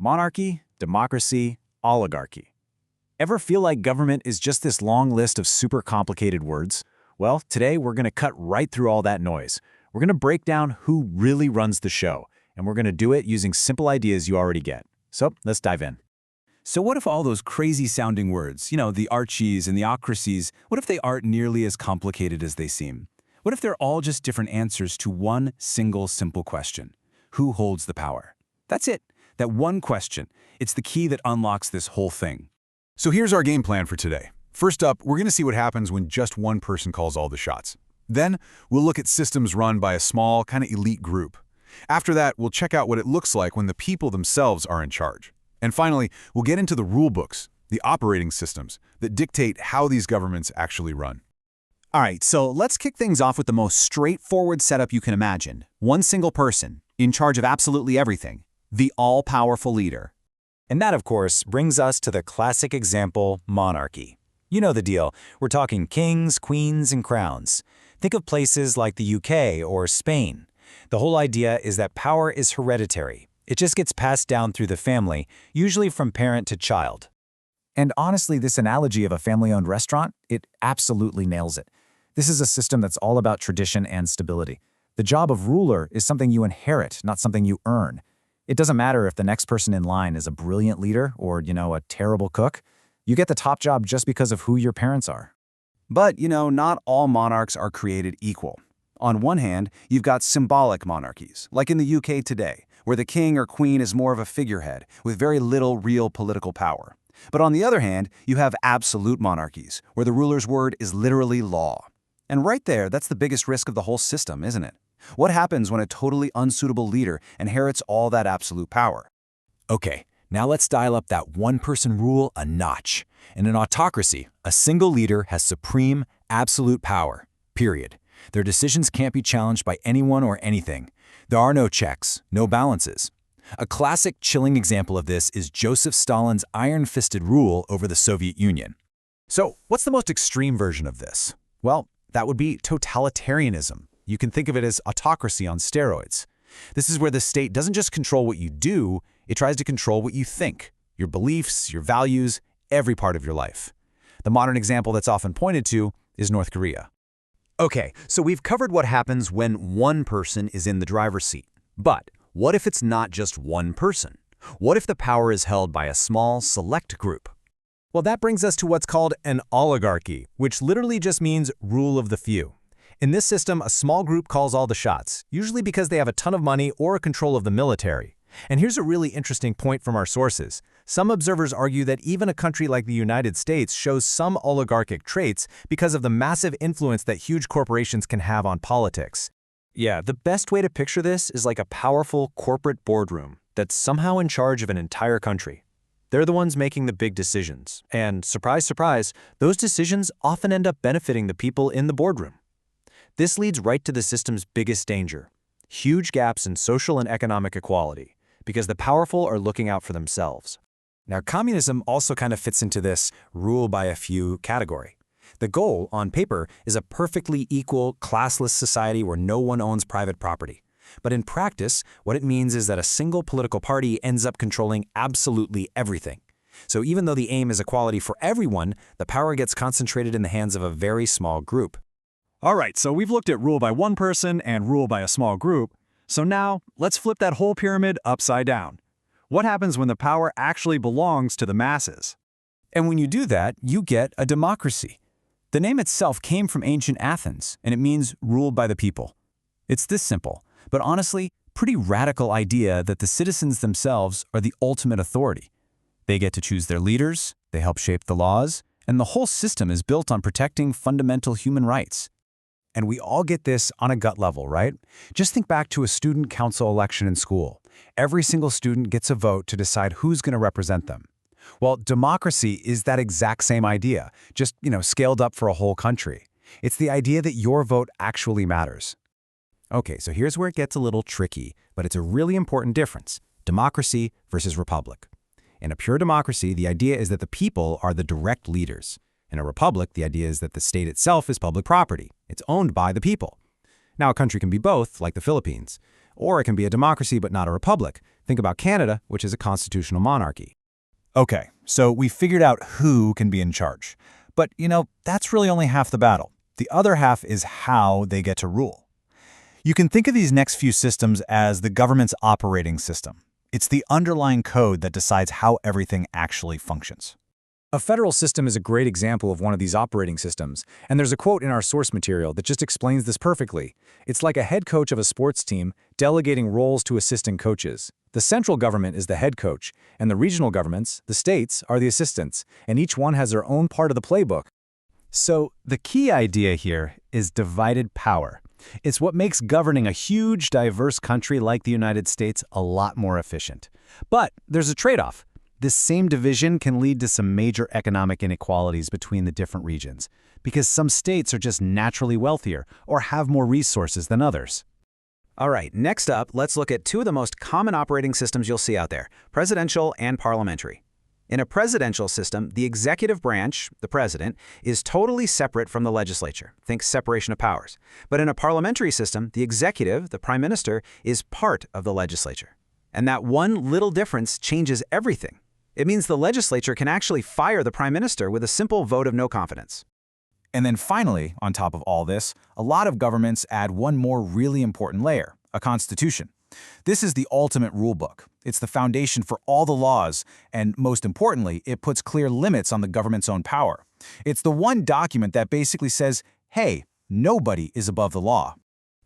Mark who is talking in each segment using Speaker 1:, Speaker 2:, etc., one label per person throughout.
Speaker 1: Monarchy, democracy, oligarchy. Ever feel like government is just this long list of super complicated words? Well, today we're going to cut right through all that noise. We're going to break down who really runs the show, and we're going to do it using simple ideas you already get. So let's dive in.
Speaker 2: So what if all those crazy-sounding words, the Archies and the Autocracies, what if they aren't nearly as complicated as they seem? What if they're all just different answers to one single simple question? Who holds the power? That's it. That one question. It's the key that unlocks this whole thing.
Speaker 3: So here's our game plan for today. First up, we're going to see what happens when just one person calls all the shots. Then, we'll look at systems run by a small, kind of elite group. After that, we'll check out what it looks like when the people themselves are in charge. And finally, we'll get into the rule books, the operating systems, that dictate how these governments actually run.
Speaker 1: All right, so let's kick things off with the most straightforward setup you can imagine. One single person, in charge of absolutely everything. The all-powerful leader. And that, of course, brings us to the classic example, monarchy. You know the deal. We're talking kings, queens, and crowns. Think of places like the UK or Spain. The whole idea is that power is hereditary. It just gets passed down through the family, usually from parent to child. And honestly, this analogy of a family-owned restaurant, it absolutely nails it. This is a system that's all about tradition and stability. The job of ruler is something you inherit, not something you earn. It doesn't matter if the next person in line is a brilliant leader or, a terrible cook. You get the top job just because of who your parents are.
Speaker 4: But, not all monarchs are created equal. On one hand, you've got symbolic monarchies, like in the UK today, where the king or queen is more of a figurehead with very little real political power. But on the other hand, you have absolute monarchies, where the ruler's word is literally law. And right there, that's the biggest risk of the whole system, isn't it? What happens when a totally unsuitable leader inherits all that absolute power?
Speaker 2: Okay, now let's dial up that one-person rule a notch. In an autocracy, a single leader has supreme, absolute power, period. Their decisions can't be challenged by anyone or anything. There are no checks, no balances. A classic chilling example of this is Joseph Stalin's iron-fisted rule over the Soviet Union.
Speaker 1: So, what's the most extreme version of this? Well, that would be totalitarianism. You can think of it as autocracy on steroids. This is where the state doesn't just control what you do, it tries to control what you think, your beliefs, your values, every part of your life. The modern example that's often pointed to is North Korea.
Speaker 4: Okay, so we've covered what happens when one person is in the driver's seat. But what if it's not just one person? What if the power is held by a small, select group?
Speaker 1: Well, that brings us to what's called an oligarchy, which literally just means rule of the few. In this system, a small group calls all the shots, usually because they have a ton of money or control of the military. And here's a really interesting point from our sources. Some observers argue that even a country like the United States shows some oligarchic traits because of the massive influence that huge corporations can have on politics. Yeah, the best way to picture this is like a powerful corporate boardroom that's somehow in charge of an entire country. They're the ones making the big decisions. And surprise, surprise, those decisions often end up benefiting the people in the boardroom. This leads right to the system's biggest danger: huge gaps in social and economic equality, because the powerful are looking out for themselves. Now, communism also kind of fits into this rule by a few category. The goal, on paper, is a perfectly equal, classless society where no one owns private property. But in practice, what it means is that a single political party ends up controlling absolutely everything. So even though the aim is equality for everyone, the power gets concentrated in the hands of a very small group. All right, so we've looked at rule by one person and rule by a small group. So now, let's flip that whole pyramid upside down. What happens when the power actually belongs to the masses?
Speaker 2: And when you do that, you get a democracy. The name itself came from ancient Athens, and it means ruled by the people. It's this simple, but honestly, pretty radical idea that the citizens themselves are the ultimate authority. They get to choose their leaders, they help shape the laws, and the whole system is built on protecting fundamental human rights.
Speaker 1: And we all get this on a gut level, right? Just think back to a student council election in school. Every single student gets a vote to decide who's going to represent them. Well, democracy is that exact same idea, just, scaled up for a whole country. It's the idea that your vote actually matters. Okay, so here's where it gets a little tricky, but it's a really important difference: democracy versus republic. In a pure democracy, the idea is that the people are the direct leaders. In a republic, the idea is that the state itself is public property. It's owned by the people. Now, a country can be both, like the Philippines. Or it can be a democracy but not a republic, Think about Canada, which is a constitutional monarchy.
Speaker 4: Okay, so we figured out who can be in charge. But, that's really only half the battle. The other half is how they get to rule. You can think of these next few systems as the government's operating system. It's the underlying code that decides how everything actually functions.
Speaker 2: A federal system is a great example of one of these operating systems, and there's a quote in our source material that just explains this perfectly. It's like a head coach of a sports team delegating roles to assistant coaches. The central government is the head coach, and the regional governments, the states, are the assistants, and each one has their own part of the playbook.
Speaker 1: So the key idea here is divided power. It's what makes governing a huge, diverse country like the United States a lot more efficient. But there's a trade-off. This same division can lead to some major economic inequalities between the different regions, because some states are just naturally wealthier or have more resources than others.
Speaker 5: All right, next up, let's look at two of the most common operating systems you'll see out there, presidential and parliamentary. In a presidential system, the executive branch, the president, is totally separate from the legislature. Think separation of powers. But in a parliamentary system, the executive, the prime minister, is part of the legislature. And that one little difference changes everything. It means the legislature can actually fire the prime minister with a simple vote of no confidence.
Speaker 4: And then finally, on top of all this, a lot of governments add one more really important layer, a constitution. This is the ultimate rule book. It's the foundation for all the laws, and most importantly, it puts clear limits on the government's own power. It's the one document that basically says, hey, nobody is above the law.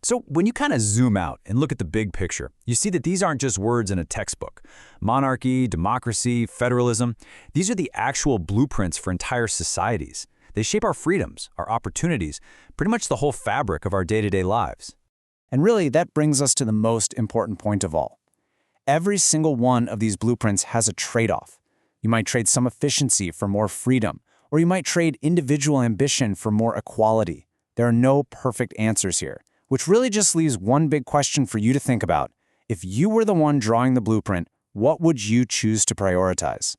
Speaker 2: So when you kind of zoom out and look at the big picture, you see that these aren't just words in a textbook. Monarchy, democracy, federalism, these are the actual blueprints for entire societies. They shape our freedoms, our opportunities, pretty much the whole fabric of our day-to-day lives.
Speaker 6: And really, that brings us to the most important point of all. Every single one of these blueprints has a trade-off. You might trade some efficiency for more freedom, or you might trade individual ambition for more equality. There are no perfect answers here, which really just leaves one big question for you to think about. If you were the one drawing the blueprint, what would you choose to prioritize?